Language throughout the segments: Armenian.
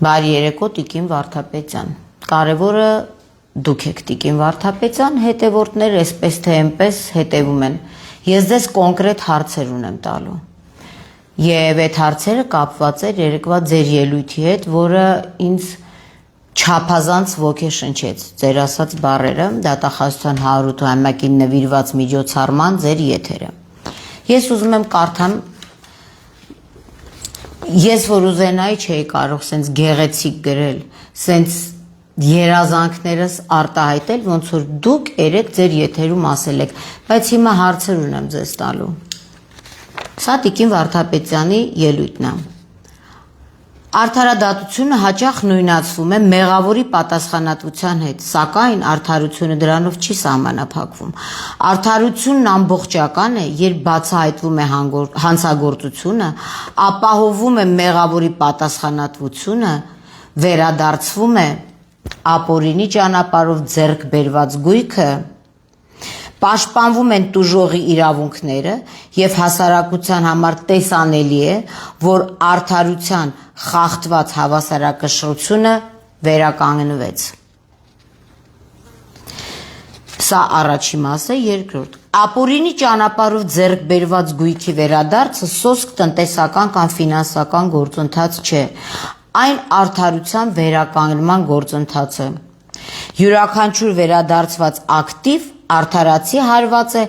Բարի երեկո Տիկին Վարդապետյան, կարևորը դուք եք Տիկին Վարդապետյան, հետևորդներ այսպես թե այնպես հետևում են, ես ձեզ կոնկրետ հարցեր ունեմ տալու և այդ հարցերը կապված էր երեկվա ձեր ելույթի հետ, որը ինձ չափազանց ոգեշնչեց, ձեր ասած բառերը, դատախազության 108-ին նվիրված միջոցառման ձեր եթերը, ես ուզում եմ կարդամ. Ես որ ուզենայի չէի կարող սենց գեղեցիկ գրել, սենց երազանքներս արտահայտել, ոնց որ դուք երեք ձեր եթերում ասել եք, բայց հիմա հարցեր ունեմ ձեզ տալու։ Սա Տիկին Վարդապետյանի ելույթն է։ Արդարադատությունը հաճախ նույնացվում է մեղավորի պատասխանատվության հետ, սակայն արդարությունը դրանով չի սահմանափակվում։ Արդարությունն ամբողջական է, երբ բացահայտվում է հանցագործությունը, ապահովում է մեղավորի պատասխանատվությունը, վերադարձվում է ապօրինի ճանապարհով ձեռք բերված գույքը, պաշտպանվում են տուժողի իրավունքները և հասարակության համար տեսանելի է, որ արդարության խախտված հավասարակշռությունը վերականգնվեց։ Սա առաջին մասը, երկրորդ։ Ապօրինի ճանապարհով ձեռք բերված գույքի վերադարձը սոսկ տնտեսական կամ ֆինանսական գործընթաց չէ, այն արդարության վերականգնման գործընթաց է։ Յուրաքանչյուր վերադարձված ակտիվ արդարացի հարված է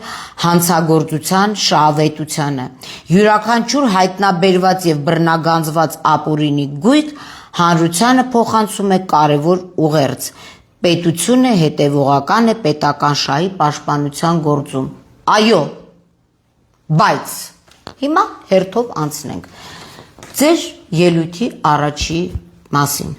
հանցագործության շահավետությանը։ Յուրաքանչյուր հայտնաբերված և բռնագանձված ապօրինի գույք հանրությանը փոխանցում է կարևոր ուղերձ։ Պետությունը հետևողական է պետական շահի պաշտպանության գործում։ Այո, բայց հիմա հերթով անցնենք ձեր ելույթի առաջի մասին։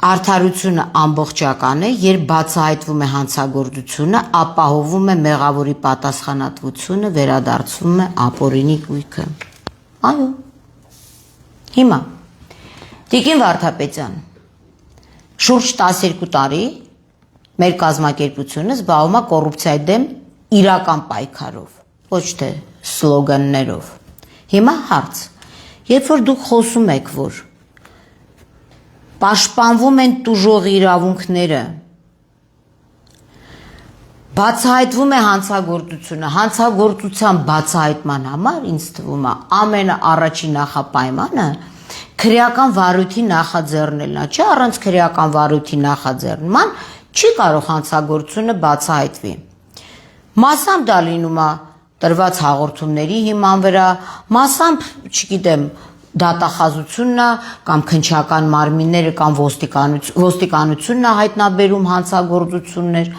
Արդարությունը ամբողջական է, երբ բացահայտվում է հանցագործությունը, ապահովում է մեղավորի պատասխանատվությունը, վերադարձվում է ապօրինի գույքը։ Այո։ Հիմա Տիկին Վարդապետյան, շուրջ 12 տարի մեր կազմակերպությունը զբաղվում է կոռուպցիայի դեմ իրական պայքարով, ոչ թե սլոգաններով։ Հիմա հարց, երբ որ դուք խոսում եք, որ պաշտպանվում են տուժողի իրավունքները, բացահայտվում է հանցագործությունը, հանցագործության բացահայտման համար ինձ թվում է ամենաառաջին նախապայմանը քրեական վարույթի նախաձեռնելն է, չէ՞ առանց քրեական վարույթի նախաձեռնման չի կարող հանցագործությունը բացահայտվի։ Մասամբ դա լինում է տրված հաղորդումների հիման վրա, մասամբ, չգիտեմ, դատախազությունն է կամ քննչական մարմինները կամ ոստիկանությունն է հայտնաբերում հանցագործություններ,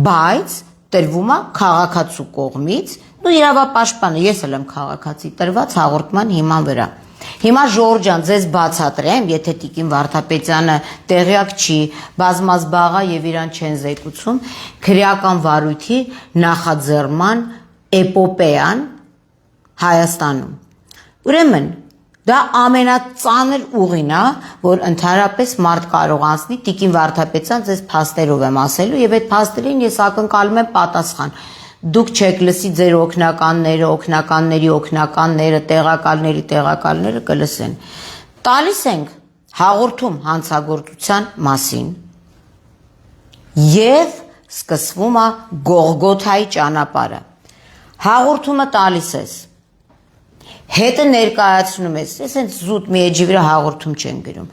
բայց տրվում է քաղաքացու կողմից, ու իրավապաշտպանը, ես էլ եմ քաղաքացի, տրված հաղորդման հիման վրա։ Հիմա Ժորժ ջան, ձեզ բացատրեմ, եթե Տիկին Վարդապետյանը տեղյակ չի, բազմազբաղ է եւ իրան չեն զեկուցում, քրեական վարույթի նախաձեռնման էպոպեան Հայաստանում։ Ուրեմն դա ամենածանր ուղին է, որ ընդհանրապես մարդ կարող անցնի, Տիկին Վարդապետյան ձեզ փաստերով եմ ասելու եւ այդ փաստերին ես ակնկալում եմ պատասխան։ Դուք չեք լսի ձեր օգնականները, օգնականների օգնականները, տեղակալները կլսեն։ Տալիս ենք հաղորդում հանցագործության մասին եւ սկսվում է Գողգոթայի ճանապարհը։ Հաղորդումը տալիս ես, հետը ներկայացնում ես, ես հենց զուտ մի էջի վրա հաղորդում չեն գրում։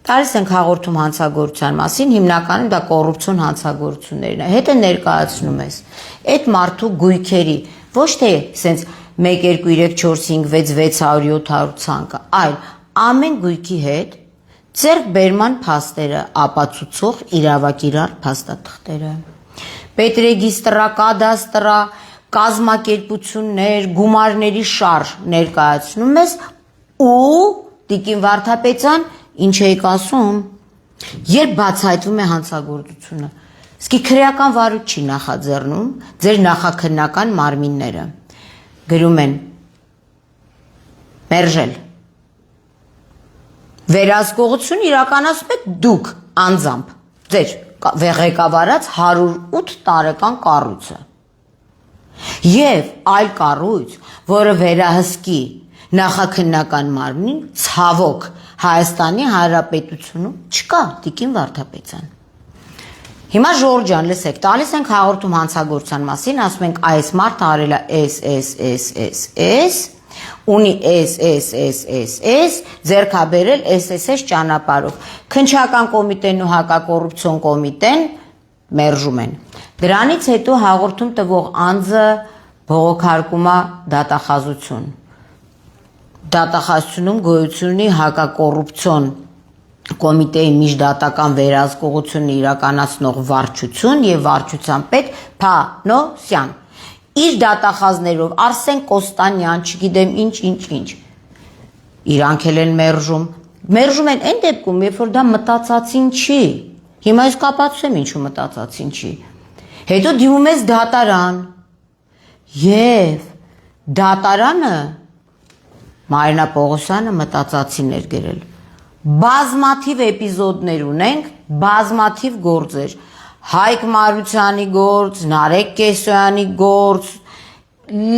Տալիս ենք հաղորդում հանցագործության մասին, հիմնականում դա կոռուպցիոն հանցագործություններն է, հետը ներկայացնում ես այդ մարդու գույքերի, ոչ թե սենց 1, 2, 3, 4, 5, 6, 600, 700 ցանկը, այլ ամեն գույքի հետ ձեռք բերման փաստերը ապացուցող իրավակիրառ փաստաթղթերը, պետրեգիստրա, կադաստրա, կազմակերպություններ, գումարների շարժ ներկայացնում ես ու Տիկին Վարդապետյան ինչ եք ասում, երբ բացահայտվում է հանցագործությունը, իսկի քրեական վարույթ չի նախաձեռնում ձեր նախաքննական մարմինները, գրում են մերժել, վերահսկողություն իրականացնում եք դուք անձամբ, ձեր ղեկավարած 108 տարեկան կառույցը և այլ կառույց, որը վերահսկի նախաքննական մարմնին ցավոք Հայաստանի Հանրապետությունում չկա Տիկին Վարդապետյան։ Հիմա Ժորժ ջան, լսեք, տալիս ենք հաղորդում հանցագործության մասին, ասում ենք այս մարդը արել է S, ունի S, ձեռքաբերել SSS ճանապարհով։ Քննչական կոմիտեն ու հակակոռուպցիոն կոմիտեն մերժում են։ Դրանից հետո հաղորդում տվող անձը բողոքարկում է դատախազություն։ Դատախազությունում գոյություն ունի հակակոռուպցիոն կոմիտեի միջդատական վերահսկողությունը իրականացնող վարչություն եւ վարչության պետ Փանոսյան։ Իր դատախազներով Արսեն Կոստանյան, չգիտեմ ինչ։ Իրանք էլ են մերժում են այն դեպքում, երբ որ դա մտածածին չի։ Հիմա ես կապացուցեմ ինչու մտածածին չի։ Հետո դիմում ես դատարան։ Եվ դատարանը Մարինա Պողոսյանը մտածածին էր գրել։ Բազմաթիվ էպիզոդներ ունենք, բազմաթիվ գործեր։ Հայկ Մարությանի գործ, Նարեկ Կեսոյանի գործ,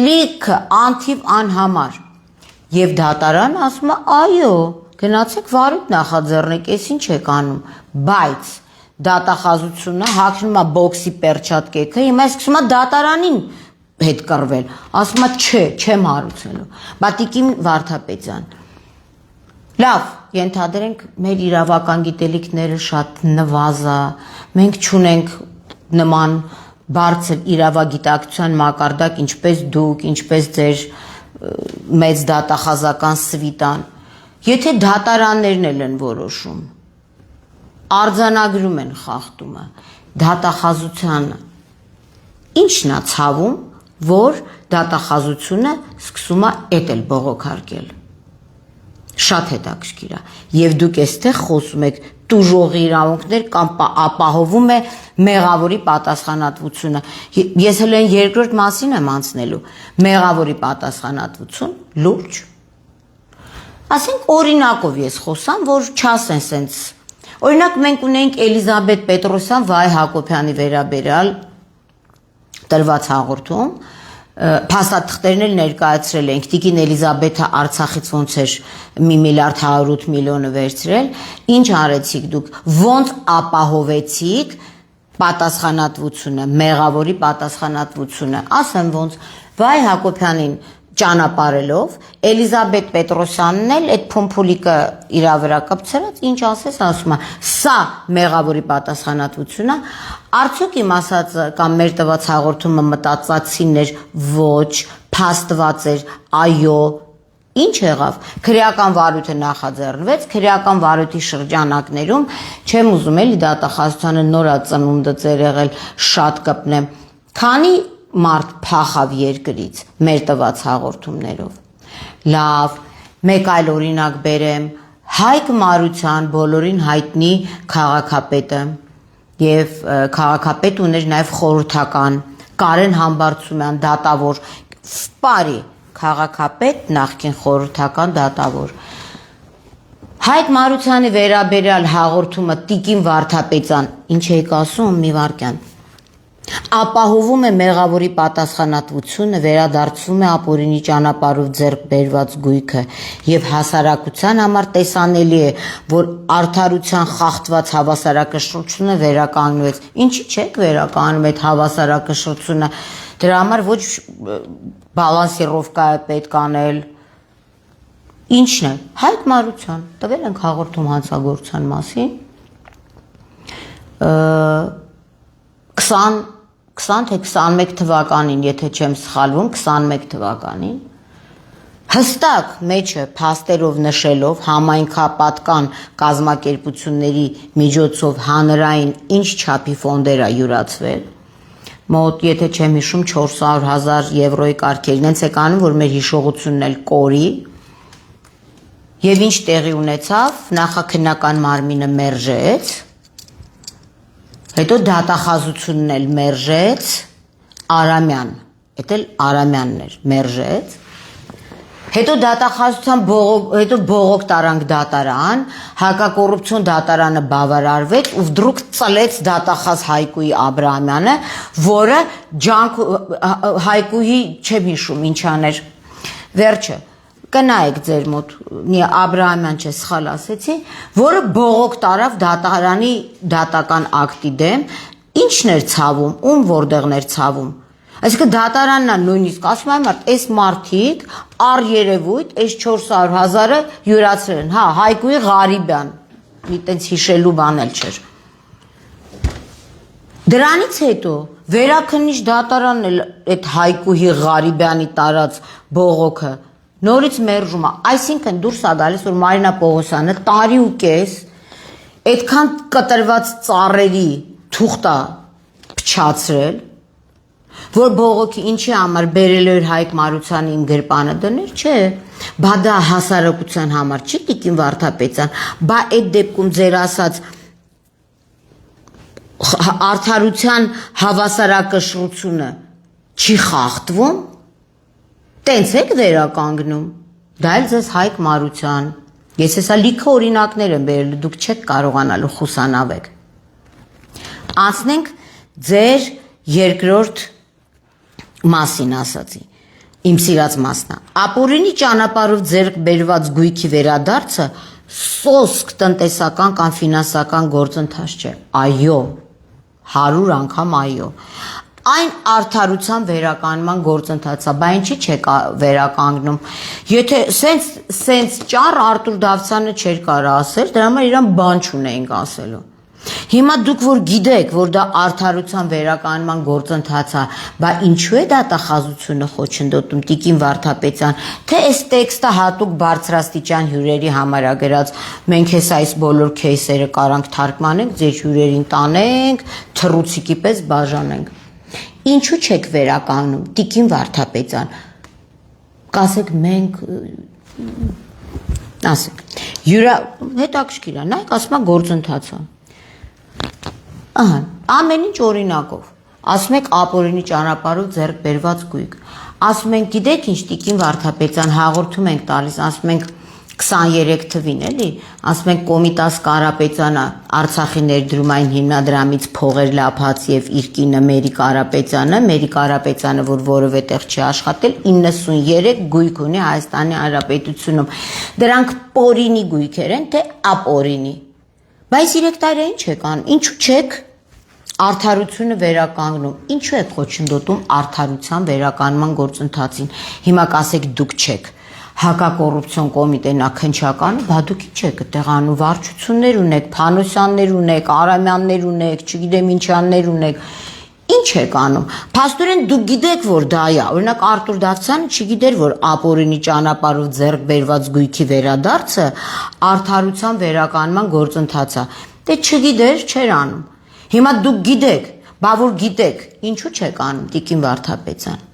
լիքը անթիվ անհամար։ Եվ դատարանը ասում է, այո, գնացեք վարույթ նախաձեռնեք, էս ինչ եք անում, բայց դատախազությունը հագնում է բոքսի պերչատկեքը, հիմա սկսում է դատարանին հետ կռվել, ասում է չէ, չեմ հարուցելու, բա Տիկին Վարդապետյան։ Լավ, ենթադրենք մեր իրավական գիտելիքները շատ նվազա, մենք չունենք նման բարձր իրավագիտակցության մակարդակ, ինչպես դուք, ինչպես ձեր մեծ դատախազական սվիտան։ Եթե դատարաններն են որոշում, արձանագրում են խախտումը, դատախազության ինչն է ցավում, որ դատախազությունը սկսում է էդ էլ բողոքարկել։ Շատ հետաքրքիր է։ Եվ դուք այստեղ խոսում եք տուժողի իրավունքներ կամ ապահովում է մեղավորի պատասխանատվությունը։ Ես հենց երկրորդ մասին եմ անցնելու։ Մեղավորի պատասխանատվություն լուրջ։ Ասենք օրինակով ես խոսամ, որ չասեն սենց։ Օրինակ մենք ունենք Էլիզաբետ Պետրոսյան Վահե Հակոբյանի վերաբերյալ տրված հաղորդում, փաստաթղթերն էլ ներկայացրել ենք, Տիկին Էլիզաբեթը Արցախից ոնց էր 1 միլիարդ 108 միլիոնը վերցրել, ինչ արեցիք դուք, ոնց ապահովեցիք պատասխանատվությունը, մեղավորի պատասխանատվությունը, ասեմ ոնց Վահե Հակոբյանին ճանապարհելով, Էլիզաբետ Պետրոսյանն էլ այդ փոմփուլիկը իր վրա կպցրած, ինչ ասես, ասում է, սա մեղավորի պատասխանատվությունը, արդյոք իմ ասածը կամ մեր տված հաղորդումը մտածածին էր, ոչ, փաստված էր, այո, ինչ եղավ, քրեական վարույթը նախաձեռնվեց, քրեական վարույթի շրջանակներում, չեմ ուզում էլի դատախազությանը նորա ծնունդը ծեր եղել շատ կպնեմ, քանի մարդ փախավ երկրից մեր տված հաղորդումներով։ Լավ, մեկ այլ օրինակ բերեմ, Հայկ Մարության բոլորին հայտնի քաղաքապետը եւ քաղաքապետ ուներ նաեւ խորհրդական Կարեն Համբարձումյան դատավոր Սպարի քաղաքապետ նախկին խորհրդական դատավոր Հայկ Մարությանի վերաբերյալ հաղորդումը Տիկին Վարդապետյան ինչ եք ասում մի վարքյան ապահովում է մեղավորի պատասխանատվությունը, վերադարձվում է ապօրինի ճանապարհով ձեռք բերված գույքը եւ հասարակության համար տեսանելի է, որ արդարության խախտված հավասարակշռությունը վերականգնվեց։ Ինչի՞ չեք վերականգնում այդ հավասարակշռությունը։ Դրա համար ոչ բալանսիրովկա է պետք անել։ Ինչն է։ Հայկ Մարության տվել ենք հաղորդում հանցագործության մասին։ 20 թե 21 թվականին, եթե չեմ սխալվում, 21 թվականին հստակ մեջը փաստերով նշելով համայնքապատկան կազմակերպությունների միջոցով հանրային ինչ չափի ֆոնդեր է յուրացվել, մոտ, եթե չեմ հիշում, 400,000 եվրոյի կարգերին, հենց եք անում, որ մեր հիշողությունն էլ կորի, եւ ինչ տեղի ունեցավ, նախաքննական մարմինը մերժեց, հետո դատախազությունն էլ մերժեց, Արամյան, էդ էլ Արամյանն էր, մերժեց, հետո դատախազության հետո բողոք տարանք դատարան, հակակոռուպցիոն դատարանը բավարարվեց ու վդրուկ ծլեց դատախազ Հայկուի Աբրահամյանը, որը Հայկուի չեմ հիշում ինչ աներ, վերջը, կնայեք ձեր մոտ Աբրահամյան չէ, սխալ ասեցի, որը բողոք տարավ դատարանի դատական ակտի դեմ, ինչն էր ցավում, ում որտեղներ ցավում։ Այսինքն դատարանն է նույնիսկ ասում եմ, այս մարդիկ առ երևույթ այս 400,000-ը յուրացրել են, հա, Հայկուի Ղարիբյան, մի տենց հիշելու բան էլ չէր։ Դրանից հետո վերաքննիչ դատարանն էլ այդ Հայկուի Ղարիբյանի տարած բողոքը նորից մերժում է, այսինքն դուրս է գալիս, որ Մարինա Պողոսյանը տարի ու կես այդքան կտրված ծառերի թուղթ է փչացրել, որ բողոքի ինչի համար բերել էր Հայկ Մարությանը իմ գրպանը դներ, չէ, բա դա հասարակության համար չի Տիկին Վարդապետյան, բա այդ դեպքում ձեր ասած արդարության հավասարակշռությունը չի խախտվում, տենց եք վերականգնում, դա էլ ձեզ Հայկ Մարության, ես հեսա լիքը օրինակներ եմ բերել, դուք չեք կարողանալու խուսանավեք։ Անցնենք ձեր երկրորդ մասին ասացի, իմ սիրած մասն է, ապօրինի ճանապարհով ձեռք բերված գույքի վերադարձը սոսկ տնտեսական կամ ֆինանսական գործընթաց չէ, այո, 100 անգամ այո, այն արդարության վերականգնման գործընթաց է, բա ինչի չեք վերականգնում, եթե սենց ճառ Արտուր Դավթյանը չէր կարող ասել, դրա համար իրան բան չունեինք ասելու։ Հիմա դուք որ գիտեք, որ դա արդարության վերականգնման գործընթաց է, բա ինչու է դատախազությունը խոչընդոտում Տիկին Վարդապետյան, թե այս տեքստը հատուկ բարձրաստիճան հյուրերի համար է գրած, մենք հեսա այս բոլոր քեյսերը կարանք թարգմանենք, ձեր հյուրերին տանենք, թռուցիկի պես բաժանենք։ Ինչու չեք վերականգնում Տիկին Վարդապետյան, կասեք մենք, ասեք, հետաքրքիր է, նայեք ասում է գործընթաց է։ Ահա, ամեն ինչ օրինակով, ասում եք ապօրինի ճանապարհով ձեռք բերված գույք, ասում ենք գիտեք ինչ Տիկին Վարդապետյան հաղորդում ենք տալիս, ասում ենք 23 թվին էլի, ասում ենք Կոմիտաս Կարապետյանը Արցախի ներդրումային հիմնադրամից փողեր լափած եւ իր կինը Մերի Կարապետյանը, որ որևէ տեղ չի աշխատել, 93 գույք ունի Հայաստանի Հանրապետությունում։ Դրանք պորինի գույքեր են, թե ապօրինի։ Բայց 3 տարի ինչ եք անում, ինչու չեք արդարությունը վերականգնում, ինչու եք խոչընդոտում արդարության վերականգնման գործընթացին, հիմա կասեք դուք չեք, հակակոռուպցիոն կոմիտեն աքնչականը, բա դուք ինչ եք այդտեղ անում, վարչություններ ունեք, Փանոսյաններ ունեք, Արամյաններ ունեք, չգիտեմ ինչյաններ ունեք, ինչ եք անում, փաստորեն դուք գիտեք, որ դա է, օրինակ Արտուր Դավթյանը չգիտեր, որ ապօրինի ճանապարհով ձեռք բերված գույքի վերադարձը արդարության վերականգնման գործընթաց է, դե չգիտեր, չէր անում, հիմա դուք գիտեք, բա որ գիտեք, ինչու չեք անում Տիկին Վարդապետյան։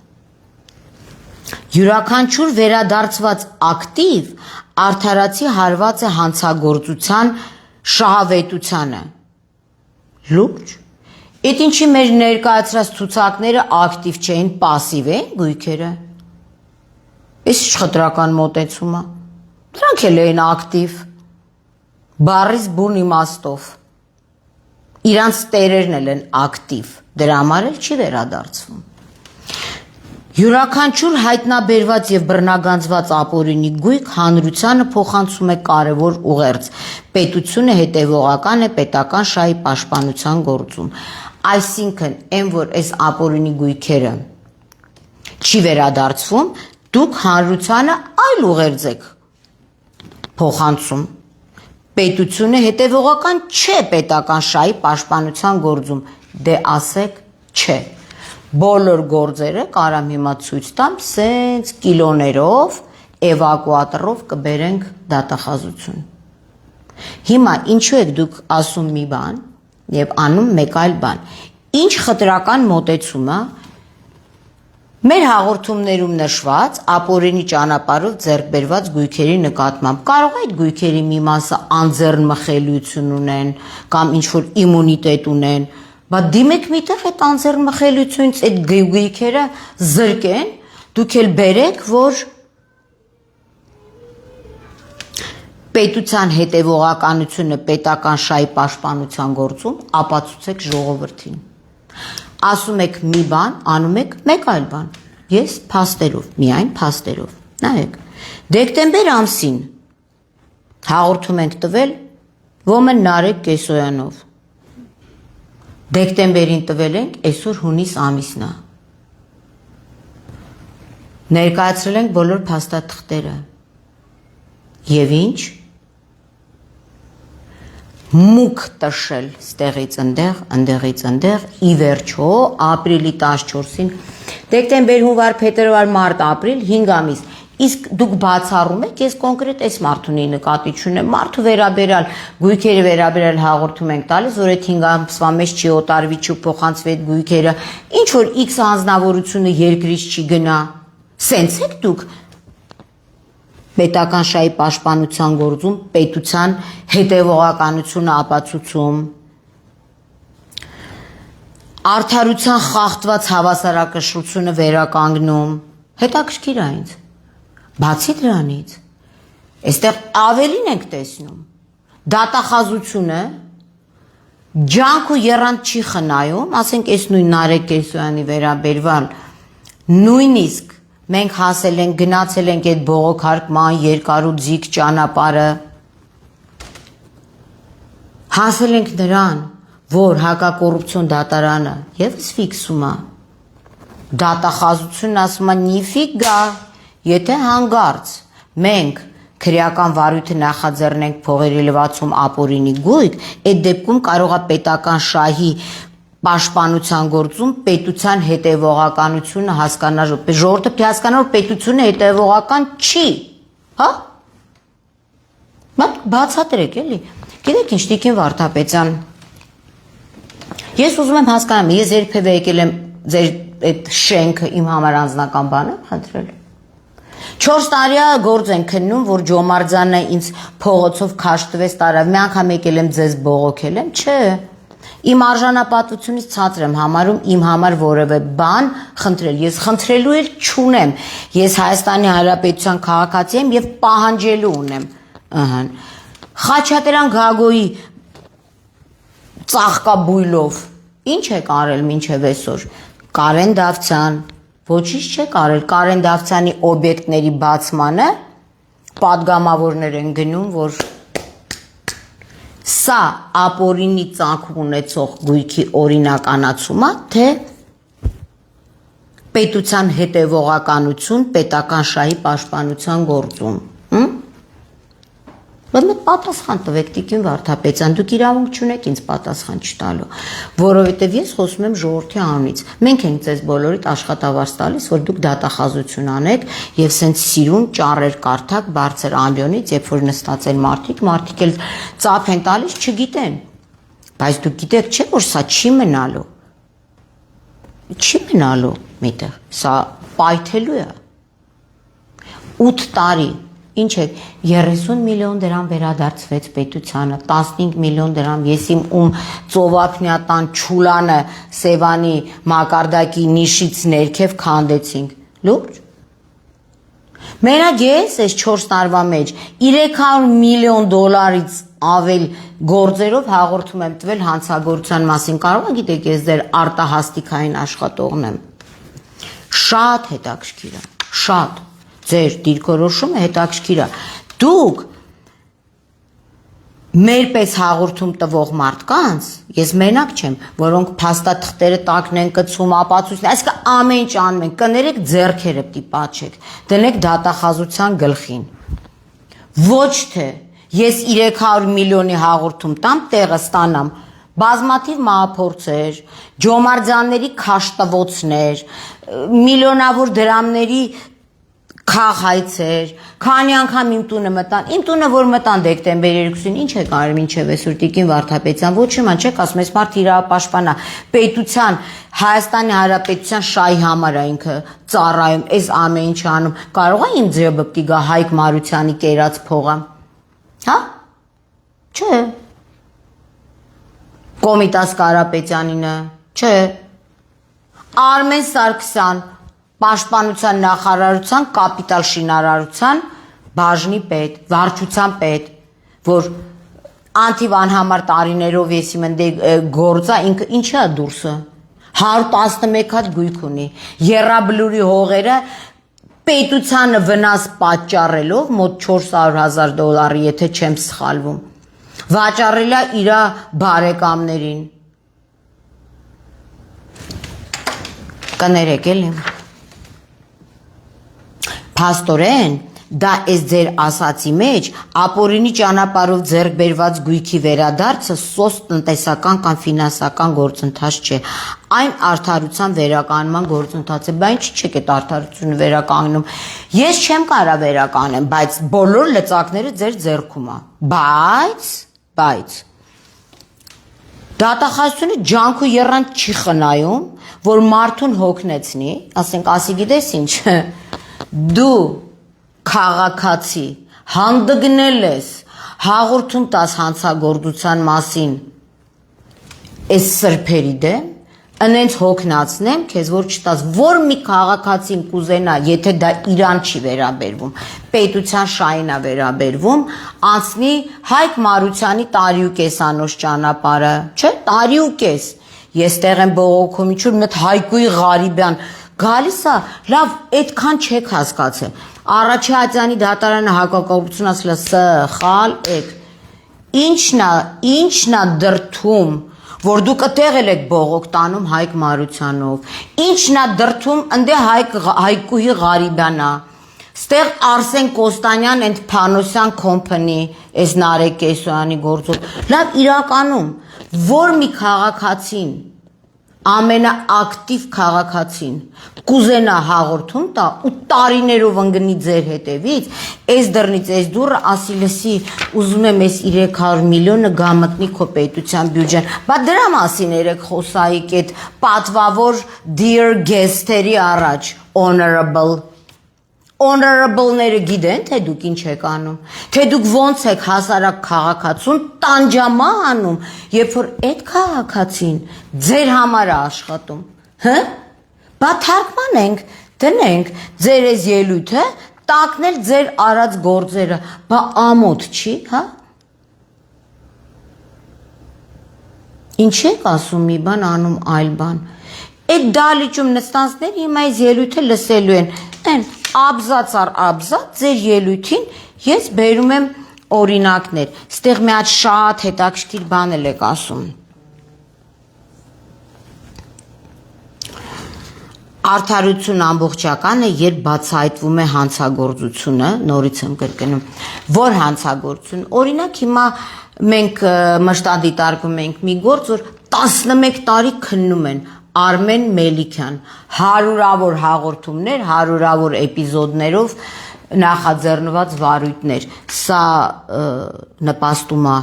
Յուրաքանչյուր վերադարձված ակտիվ արդարացի հարված է հանցագործության շահավետությանը։ Լուրջ։ Այդ ինչի մեր ներկայացրած ցուցակները ակտիվ չէին, պասիվ էին գույքերը։ Այս ինչ խտրական մոտեցում է։ Դրանք էլ էին ակտիվ։ Բառից բուն իմաստով։ Իրանց տերերն էլ են ակտիվ։ Դրա համար էլ չի վերադարձվում։ Յուրաքանչյուր հայտնաբերված եւ բռնագանձված ապօրինի գույք հանրությանը փոխանցում է կարևոր ուղերձ։ Պետությունը հետևողական է պետական շահի պաշտպանության գործում։ Այսինքն, այն որ այս ապօրինի գույքերը չի վերադարձվում, դուք հանրությանը այլ ուղերձ եք փոխանցում։ Պետությունը հետևողական չէ պետական շահի պաշտպանության գործում։ Դե ասեք չէ։ Բոլոր գործերը կարամ հիմա ցույց տամ, սենց կիլոներով, էվակուատորով կբերենք դատախազություն։ Հիմա ինչու եք դուք ասում մի բան եւ անում մեկ այլ բան։ Ինչ խտրական մոտեցում է մեր հաղորդումներում նշված ապօրինի ճանապարհով ձեռք բերված գույքերի նկատմամբ։ Կարող է այդ գույքերի մի մասը անձեռնմխելիություն ունեն կամ ինչ որ իմունիտետ ունեն, բա դիմեք միտեղ այդ անձեռնմխելիությունից այդ գույքերը զրկեն, դուք էլ բերեք, որ պետության հետևողականությունը պետական շահի պաշտպանության գործում ապացուցեք ժողովրդին։ Ասում եք մի բան, անում եք մեկ այլ բան։ Ես փաստերով, միայն փաստերով։ Նայեք, Դեկտեմբեր ամսին հաղորդում ենք տվել Ոմն Նարեկ Կեսոյանով։ Դեկտեմբերին տվել ենք, այսօր հունիս ամիսն է։ Ներկայացրել ենք բոլոր փաստաթղթերը։ Եվ ինչ? Մուկ տշել ստեղից ընդեղ, ընդեղից ընդեղ, ի վերջո ապրիլի 14-ին, դեկտեմբեր, հունվար, փետրվար, մարտ, ապրիլ, 5 ամիս։ Իսկ դուք բացառում եք, ես կոնկրետ այս մարդունի նկատի չունեմ, մարդու վերաբերալ, գույքերը վերաբերալ հաղորդում ենք տալիս, որ այդ 5 ամսվա մեջ չի օտարվի, չփոխանցվի այդ գույքերը, ինչ որ X անձնավորությունը երկրից չի գնա։ Սենց եք դուք պետական շահի պաշտպանության գործում պետության հետևողականությունը ապացուցում, արդարության խախտված հավասարակշռությունը վերականգնում, հետաքրքիր է ինձ, բացի դրանից, այստեղ ավելին ենք տեսնում, դատախազությունը ջանք ու եռանդ չի խնայում, ասենք այս նույն Նարեկ Կեսոյանի վերաբերյալ, նույնիսկ մենք հասել ենք, գնացել ենք այդ բողոքարկման երկար ու ձիգ ճանապարհը, հասել ենք նրան, որ հակակոռուպցիոն դատարանը եւս ֆիքսում է, դատախազությունն ասում է նիֆիգա, եթե հանգարց մենք քրեական վարույթը նախաձեռնենք փողերի լվացում ապօրինի գույք, այդ դեպքում կարող է պետական շահի պաշտպանության գործում պետության հետևողականությունը հասկանալ, ժողովուրդը պետք է հասկանա, որ պետությունը հետևողական չի, հա? Բացատրեք էլի։ Գիտեք ինչ, Տիկին Վարդապետյան, ես ուզում եմ հասկանամ, ես երբևէ եկել եմ ձեր այդ շենքը իմ համար անձնական բան եմ խնդրել։ 4 տարի է գործ են քննում, որ Ջոմարձանը ինձ փողոցով քաշ տվեց տարավ, մի անգամ եկել եմ ձեզ բողոքել եմ, չէ։ Իմ արժանապատվությունից ցածր եմ համարում իմ համար որևէ բան խնդրել, ես խնդրելու էլ չունեմ, ես Հայաստանի Հանրապետության քաղաքացի եմ եւ պահանջելու ունեմ, Խաչատրյան Գագոյի ծաղկաբույլով, ինչ եք արել մինչև այսօր, Կարեն Դավթյան, ոչինչ չեք արել, Կարեն Դավթյանի օբյեկտների բացմանը, պատգամավորներ են գնում, որ սա ապօրինի ծագում ունեցող գույքի օրինականացում է, թե պետության հետևողականություն պետական շահի պաշտպանության գործում։ Բայց պատասխան տվեք Տիկին Վարդապետյան, դուք իրավունք չունեք ինձ պատասխան չտալու, որովհետև ես խոսում եմ ժողովրդի անունից։ Մենք ենք ձեզ բոլորիդ աշխատավարձ տալիս, որ դուք դատախազություն անեք եւ սենց սիրուն ճառեր կարդակ բարձր ամբիոնից, երբ որ նստած են մարդիկ էլ ծափ են տալիս, չգիտեն։ Բայց դուք գիտեք, չէ՞ որ սա չի մնալու։ Չի մնալու միտեղ, սա պայթելու է։ 8 տարի Ինչ է, 30 միլիոն դրամ վերադարձվեց պետությանը, 15 միլիոն դրամ, ես իմ ծովափնյատան չուլանը Սևանի մակարդակի նիշից ներքև քանդեցինք, լուրջ։ Մենակ ես այս 4 տարվա մեջ 300 միլիոն դոլարից ավել գործերով հաղորդում եմ տվել հանցագործության մասին, կարող եք գիտեք ես ձեր արտահասթիկային աշխատողն եմ, շատ հետաքրքիր է, շատ Ձեր դիրքորոշումը հետաքրքիր է։ Դուք մեր պես հաղորդում տվող մարդկանց, ես մենակ չեմ, որոնք փաստաթղթերը տակն են կցում, ապացույցներ, այսինքն ամեն ինչ անում են, կներեք ձեռքերը պիտի պատչեք, դնեք դատախազության գլխին։ Ոչ թե ես 300 միլիոնի հաղորդում տամ, տեղը ստանամ, բազմաթիվ մահափորձեր, ջոմարձանների քաշտվոցներ, միլիոնավոր դրամների Քաղայցեր, քանի անգամ իմ տունը որ մտան դեկտեմբեր 2-ին, ինչ եք արել մինչև այսօր Տիկին Վարդապետյան, ոչ իման չեք ասում, այս մարդ իրավապաշտպան է, պետության, Հայաստանի Հանրապետության շահի համար է ինքը ծառայում, այս ամեն ինչ անում, կարող է իմ ձեբը պիտի գա Հայկ Մարությանի կերած փողը, հա, չէ, Կոմիտաս Կարապետյանինը, չէ, Արմեն Սարգսյան, Պաշտպանության նախարարության կապիտալ շինարարության բաժնի պետ, վարչության պետ, որ անթիվ անհամար տարիներով ես իմ գործա, ինքը ինչա դուրսը, 111 հատ գույք ունի, Եռաբլուրի հողերը պետությանը վնաս պատճառելով մոտ $400,000, եթե չեմ սխալվում, վաճառելա իր բարեկամներին։ Կներեք էլի։ Փաստորեն, դա այս ձեր ասացի մեջ ապօրինի ճանապարհով ձեռք բերված գույքի վերադարձը սոս տնտեսական կամ ֆինանսական գործընթաց չէ, այն արդարության վերականգնման գործընթաց է, բայց ինչի՞ չեք այդ արդարությունը վերականգնում։ Ես չեմ կարող վերականգնեմ, բայց բոլոր լծակները ձեր ձեռքում է։ Բայց դատախազությունը ջանք ու եռանդ չի խնայում, որ մարդուն հոգնեցնի, ասի գիտես ինչ, դու քաղաքացի հանդգնել ես հաղորդում տաս հանցագործության մասին այս սրբերի դեմ, ընենց հոգնացնեմ քեզ, որ չտաս, որ մի քաղաքացին կուզենա, եթե դա իրան չի վերաբերվում, պետության շահին է վերաբերվում, անցնի Հայկ Մարությանի տարիուկես անոց ճանապարհը, չէ, տարիուկես։ Ես տեղ եմ բողոքում, ինչու՞ մեծ Հայկուի Ղարիբյան գալիս է, լավ, այդքան չեք հասկացել։ Առաջացյանի դատարանը հակակոռուպցիոն ասել է սխալ եք։ Ինչն է դրթում, որ դուք այդտեղ եք բողոք տանում Հայկ Մարությանով։ Ինչն է դրթում, ընդե Հայկուհի Ղարիբյանա։ Ստեղ Արսեն Կոստանյան and Փանոսյան Company, այս Նարեկ Կեսոյանի գործով։ Լավ, իրականում, որ մի քաղաքացին, ամենաակտիվ քաղաքացին, կուզենա հաղորդում տա ու տարիներով ընկնի ձեր հետևից, այս դռնից այս դուռը ասի լսի, ուզում եմ այս 300 միլիոնը գա մտնի քո պետության բյուջեն։ Բա դրա մասին երեք խոսայիք այդ պատվավոր dear guest-երի առաջ, honorable-ները գիտեն, թե դուք ինչ եք անում, թե դուք ոնց եք հասարակ քաղաքացուն տանջամա անում, երբ որ այդ քաղաքացին ձեր համար է աշխատում, հը? Բա թարգմանենք, դնենք ձեր այս ելույթը, տակնել ձեր արած գործերը, բա ամոթ չի, հա? Ինչ եք ասում մի բան, անում այլ բան։ Այդ դալիճում նստանցներ հիմա այս ելույթը լսելու են, աբզաց առ աբզաց ձեր ելույթին ես բերում եմ օրինակներ, ստեղ մի հատ շատ հետաքրքիր բան եք ասում։ Արդարություն ամբողջական է, երբ բացահայտվում է հանցագործությունը, նորից եմ կրկնում, որ հանցագործություն, օրինակ հիմա մենք մշտադիտարկում ենք մի գործ, որ 11 տարի քննում են Արմեն Մելիքյան, հարյուրավոր հաղորդումներ, հարյուրավոր էպիզոդներով նախաձեռնված վարույթներ, սա նպաստում է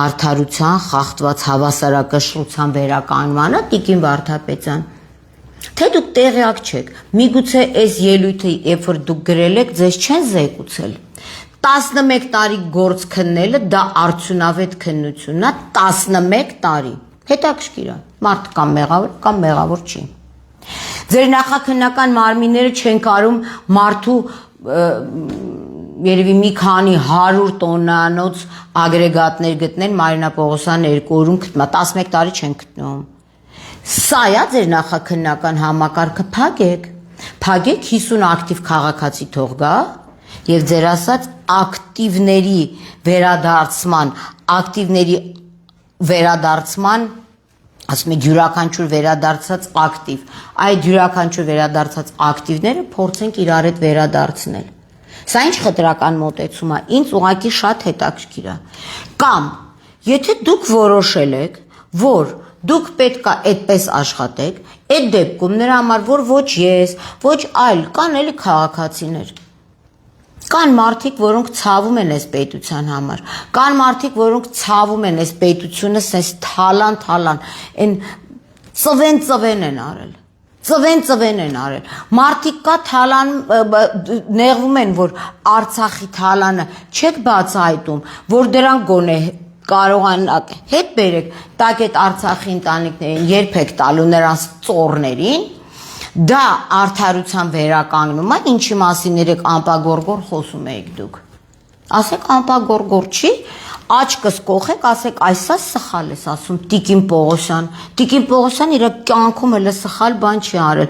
արդարության, խախտված հավասարակշռության վերականգնմանը, Տիկին Վարդապետյան, թե դուք տեղյակ չեք, միգուցե այս ելույթը, երբ որ դուք գրել եք, ձեզ չեն զեկուցել, 11 տարի գործ քննելը դա արդյունավետ քննությունն է, 11 տարի, հետաքրքիր է, մարդ կամ մեղավոր չի։ Ձեր նախաքննական մարմինները չեն կարում մարդու երևի մի քանի 100 տոննանոց ագրեգատներ գտնեն Մարինա Պողոսյան 2 օրում գտնա, 11 տարի չեն գտնում։ Սա է ձեր նախաքննական համակարգը, փակեք 50 ակտիվ քաղաքացի թող գա եւ ձեր ասած ակտիվների վերադարձման ասում եք յուրաքանչյուր վերադարձած ակտիվ, այդ յուրաքանչյուր վերադարձած ակտիվները փորձենք իրար հետ վերադարձնել։ Սա ինչ խտրական մոտեցում է, ինձ ուղղակի շատ հետաքրքիր է։ Կամ եթե դուք որոշել եք, որ դուք պետք է այդպես աշխատեք, այդ դեպքում նրա համար որ ոչ ես, ոչ այլ կան էլի քաղաքացիներ։ Կան մարդիկ, որոնք ցավում են այս պետության համար, կան մարդիկ, որոնք ցավում են այս պետությունը սենց թալան, այն ծվեն են արել, մարդիկ կա թալան, նեղվում են, որ Արցախի թալանը չեք բացահայտում, որ դրան գոնե կարողանաք հետ բերեք, տակ այդ Արցախի ընտանիքներին երբ եք տալու նրանց ծոռներին, դա արդարության վերականգնում է, ինչի մասին երեք ամպագորգոր խոսում եք դուք։ Ասեք ամպագորգոր չի, աչքս կողեք, ասեք այսա սխալ ես ասում Տիկին Պողոսյան իր կյանքում էլ սխալ բան չի արել։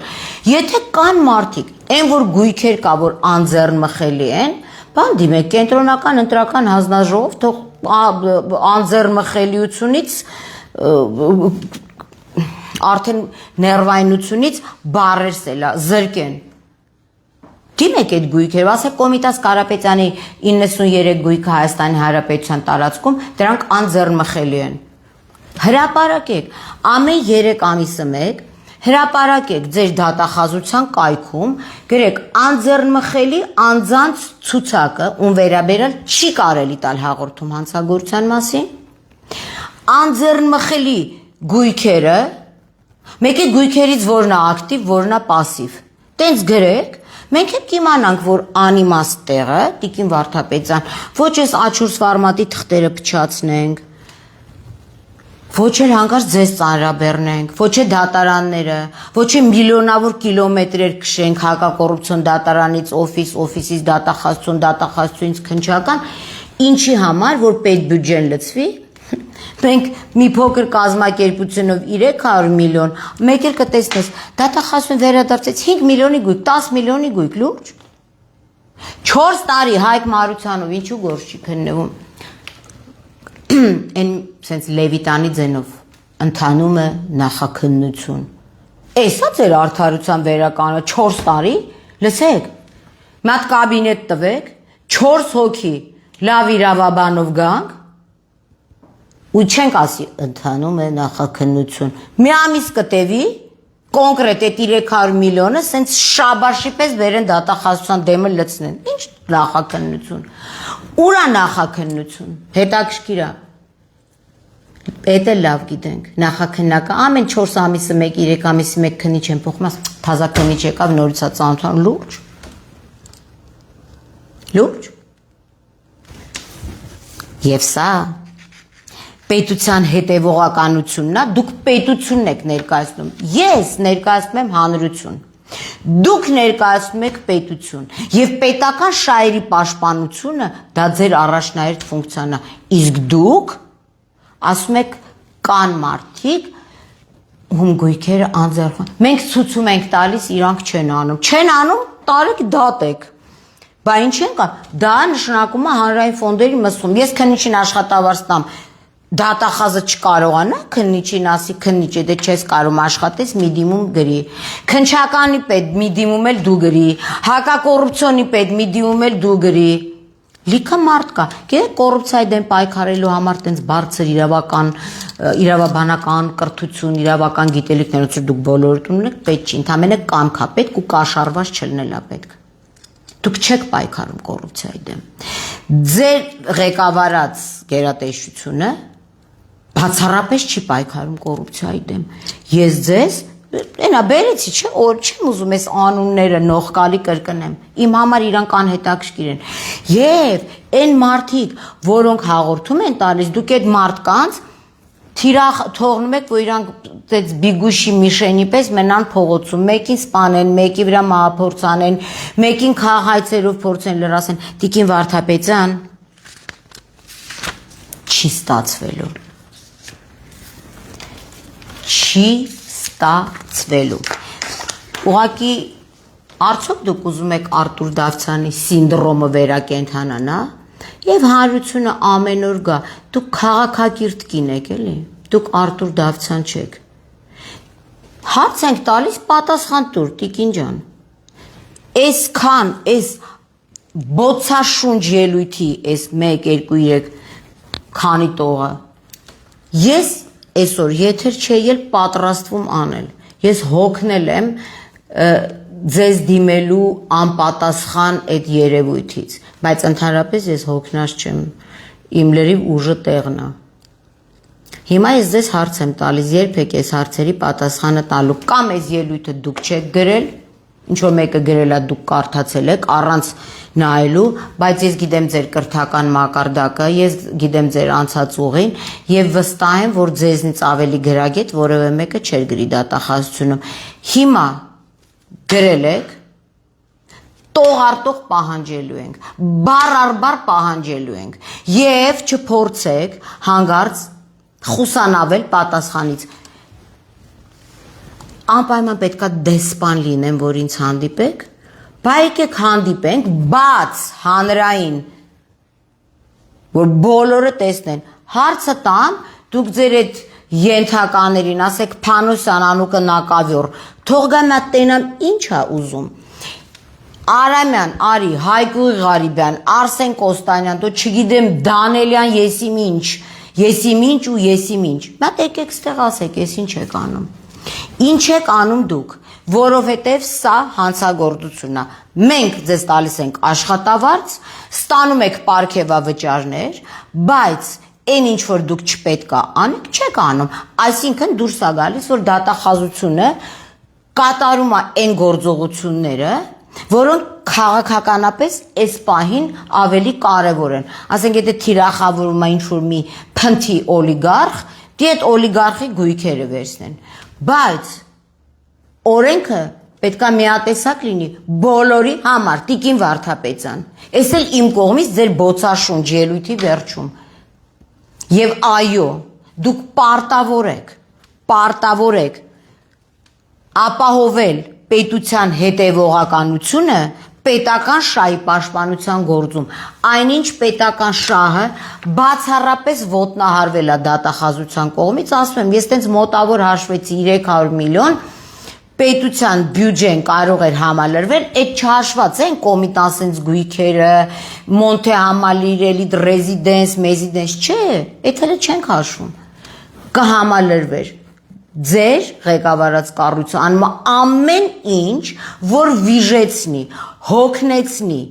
Եթե կան մարդիկ, Այն որ գույքեր կա, որ անձեռնմխելի են, բան դիմեք կենտրոնական ընտրական հանձնաժողով, թող անձեռնմխելիությունից արդեն ներվայնությունից բարերսելա, զրկեն։ Դիմեք այդ գույքեր, ասեք Կոմիտաս Կարապետյանի 93 գույքը Հայաստանի Հանրապետության տարածքում, դրանք անձեռնմխելի են։ Հրապարակեք, ամեն 3 ամիսը մեկ հրապարակեք ձեր դատախազության կայքում, գրեք անձեռնմխելի անձանց ցուցակը, ում վերաբերյալ չի կարելի տալ հաղորդում հանցագործության մասին, անձեռնմխելի գույքերը, մեկի գույքերից որն է ակտիվ, որն է պասիվ։ Տենց գրեք, մենք էլ կիմանանք, որ անիմաստ տեղը, Տիկին Վարդապետյան, ոչ այս աչուրս ֆորմատի թղթերը փչացնենք, ոչ էլ հանկարծ ձեզ ծանրաբեռնենք, ոչ է դատարանները, ոչ է միլիոնավոր կիլոմետրեր քշենք հակակոռուպցիոն դատարանից օֆիսից դատախազությունից քննչական, ինչի համար, որ պետբյուջեն լցվի, մենք մի փոքր կազմակերպությունով 300 միլիոն, մեկ էլ կտեսնես, դատախազություն վերադարձեց 5 միլիոնի գույք, 10 միլիոնի գույք, լուրջ։ 4 տարի Հայկ Մարությանով ինչու գործ չի քննվում։ Այն սենց Լևիտանի ձենով ընթանում է նախաքննություն։ Էսա ձեր արդարության վերականը 4 տարի, լսեք, մի հատ կաբինետ տվեք, 4 հոգի լավ իրավաբանով գանք, ու չենք ասի ընթանում է նախաքննություն։ Մի ամիս կտևի, կոնկրետ այդ 300 միլիոնը սենց շաբաշի պես վերեն դատախազության դեմը լցնեն։ Ինչ նախաքննություն։ Ուրա նախաքննություն, հետաքրքիր է։ Էդ էլ լավ գիտենք, նախաքննակը ամեն 4 ամիսը մեկ, 3 ամիսը մեկ քննիչ են փոխում, թազա քննիչ եկավ, նորից է ծանոթանում, լուրջ։ Լուրջ։ Եվ սա պետության հետևողականությունն է, դուք պետությունն եք ներկայացնում, ես ներկայացնում եմ հանրություն, դուք ներկայացնում եք պետություն, և պետական շահերի պաշտպանությունը դա ձեր առաջնահերթ ֆունկցիան է, իսկ դուք ասում եք կան մարդիկ, ում գույքերը անձեռնմխելի, մենք ցույցում ենք տալիս, իրանք չեն անում, տարեք դատեք, բա ինչ են կա, դա նշանակում է հանրային ֆոնդերի մսում, ես քննիչին աշխատավարձ տամ, դատախազը չկարողանա քննիչին ասի, քննիչ է, դե չես կարող աշխատես, մի դիմում գրի, քննչականի պետ մի դիմում էլ դու գրի, հակակոռուպցիոնի պետ մի դիմում էլ դու գրի, լիքը մարդ կա, գիտեք կոռուպցիայի դեմ պայքարելու համար տենց բարձր իրավաբանական կրթություն, իրավական գիտելիքներ, դուք բոլորդ ունեք, պետք չի, ընդամենը կամք է պետք ու կաշառված չլնել է պետք։ Դուք չեք պայքարում կոռուպցիայի դեմ։ Ձեր ղեկավարած գերատեսչությունը բացառապես չի պայքարում կոռուպցիայի դեմ։ Ես ձեզ այնա բերեցի, չէ, օր չեմ ուզում այս անունները նողկալի կրկնեմ։ Իմ համար իրանք անհետաքրքիր են։ Եվ այն մարդիկ, որոնք հաղորդում են տալիս, դուք այդ մարդկանց թիրախ թողնում եք, որ իրանք այդպես բիգուշի միշենի պես մենան փողոցում, մեկին սպանեն, մեկի վրա մահափորձ անեն, մեկին քաղաքայցերով փորձեն լրացեն։ Տիկին Վարդապետյան չի ստացվելու։ Չի ստացվելու։ Ուղղակի արդյոք դուք ուզում եք Արտուր Դավթյանի սինդրոմը վերակենդանանա, եւ հանրությունը ամեն օր գա, դուք քաղաքակիրթ կին եք, էլի, դուք Արտուր Դավթյան չեք։ Հարց ենք տալիս, պատասխան տուր, Տիկին ջան։ Այսքան, այս բոցաշունչ ելույթի, այս 1, 2, 3 քանի տողը, ես այսօր եթեր չէի էլ պատրաստվում անել, ես հոգնել եմ ձեզ դիմելու անպատասխան այդ երևույթից, բայց ընդհանրապես ես հոգնած չեմ, իմ լրիվ ուժը տեղն է։ Հիմա ես ձեզ հարց եմ տալիս, երբեք այս հարցերի պատասխանը տալու, կամ այս ելույթը դուք չեք գրել, ինչ-որ մեկը գրել է դուք կարդացել եք, առանց նայելու, բայց ես գիտեմ ձեր կրթական մակարդակը, ես գիտեմ ձեր անցած ուղին, եւ վստահ եմ, որ ձեզնից ավելի գրագետ որևէ մեկը չէր գրի դատախազությունում։ Հիմա գրել եք, տող արտող պահանջելու ենք, բառ առ բառ պահանջելու ենք, եւ չփորձեք հանգարց խուսանավել պատասխանից։ Անպայման պետքա դեսպան լինեմ, որ ինձ հանդիպեք, Բա եկեք հանդիպենք բաց հանրային, որ բոլորը տեսնեն, հարցը տան, դուք ձեր այդ ենթականերին, ասեք Փանոսյան անուկը նակավյոր, թող գա նա տենամ ինչ է ուզում, Արամյան, Արի, Հայկու Ղարիբյան, Արսեն Կոստանյան, դու չգիտեմ Դանելյան, եսիմ ինչ ու եսիմ ինչ, մատ եկեք ստեղ ասեք, ես ինչ եք անում, ինչ եք անում դուք, որովհետև սա հանցագործությունն է, մենք ձեզ տալիս ենք աշխատավարձ, ստանում եք պարգևավճարներ, բայց այն ինչ որ դուք չպետք է անեք, չեք անում, այսինքն դուրս է գալիս, որ դատախազությունը կատարում է այն գործողությունները, որոնք քաղաքականապես այս պահին ավելի կարևոր են, ասենք եթե թիրախավորում է ինչ-որ մի փնթի օլիգարխ, դի այդ օլիգարխի գույքերը վերցնեն, բայց օրենքը պետք է միատեսակ լինի բոլորի համար, Տիկին Վարդապետյան, այս էլ իմ կողմից ձեր բոցաշունչ ելույթի վերջում, եւ այո, դուք պարտավոր եք ապահովել պետության հետևողականությունը պետական շահի պաշտպանության գործում, այնինչ պետական շահը բացառապես ոտնահարվել է դատախազության կողմից, ասում եմ, ես տենց մոտավոր հաշվեցի 300 միլիոն, պետության բյուջեն կարող էր համալրվել, այդ չհաշված են կոմիտասենց գույքերը, Մոնթե համալիրելի ռեզիդենս, մեզիդենս, չէ, այդ հələ չենք հաշվում, կհամալրվեր, ձեր ղեկավարած կառույցը անում ամեն ինչ, որ վիժեցնի, հոգնեցնի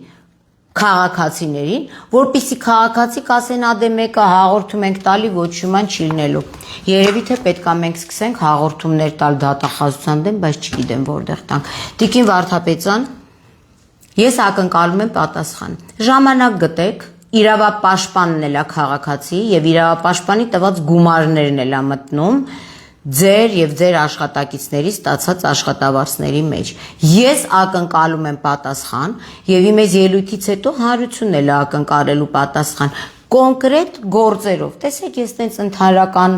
քաղաքացիներին, որպեսզի քաղաքացի կասեն ադե մեկը հաղորդում ենք տալի ոչ ոման չի լինելու։ Երևի թե պետք է մենք սկսենք հաղորդումներ տալ դատախազության դեմ, բայց չգիտեմ որտեղ տանք։ Տիկին Վարդապետյան, ես ակնկալում եմ պատասխան։ Ժամանակ գտեք, իրավապաշտպանն էլ է քաղաքացի եւ իրավապաշտպանի տված գումարներն էլ է մտնում ձեր եւ ձեր աշխատակիցների ստացած աշխատավարձների մեջ։ Ես ակնկալում եմ պատասխան եւ իմ այս ելույթից հետո հանրությունն էլ է ակնկալելու պատասխան կոնկրետ գործերով։ Տեսեք, ես տենց ընդհանրական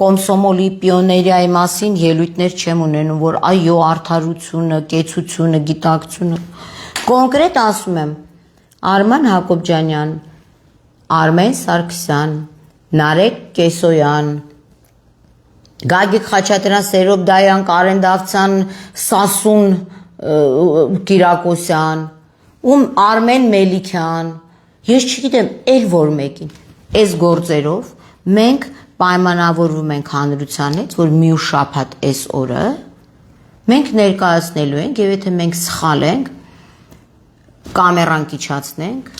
կոմսոմոլի պիոներիայի մասին ելույթներ չեմ ունենում, որ այո, արդարությունը, կեցությունը, գիտակցությունը։ Կոնկրետ ասում եմ Արման Հակոբյանյան, Արմեն Սարգսյան, Նարեկ Կեսոյան, Գագիկ Խաչատրյան, Սերոբ Դայան, Կարեն Դավթյան, Սասուն Կիրակոսյան, Արմեն Մելիքյան, ես չգիտեմ էլ որ մեկին, այս գործերով մենք պայմանավորվում ենք հանրության հետ, որ մի շաբաթ այս օրը մենք ներկայացնելու ենք եւ եթե մենք սխալ ենք, կամերան կիչացնենք,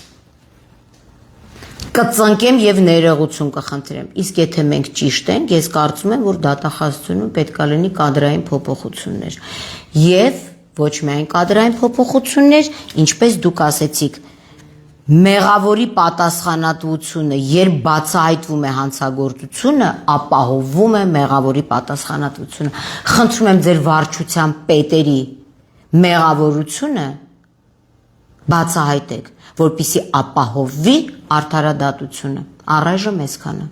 կծնկեմ եւ ներողություն կխնդրեմ։ Իսկ եթե մենք ճիշտ ենք, ես կարծում եմ, որ դատախազությունում պետք է լինի կադրային փոփոխություններ։ Եվ ոչ միայն կադրային փոփոխություններ, ինչպես դուք ասեցիք, մեղավորի պատասխանատվությունը, երբ բացահայտվում է հանցագործությունը, ապահովվում է մեղավորի պատասխանատվությունը։ Խնդրում եմ ձեր վարչության պետերի մեղավորությունը բացահայտեք, որպեսզի ապահովվի արդարադատությունը։ Առայժմ այսքանը։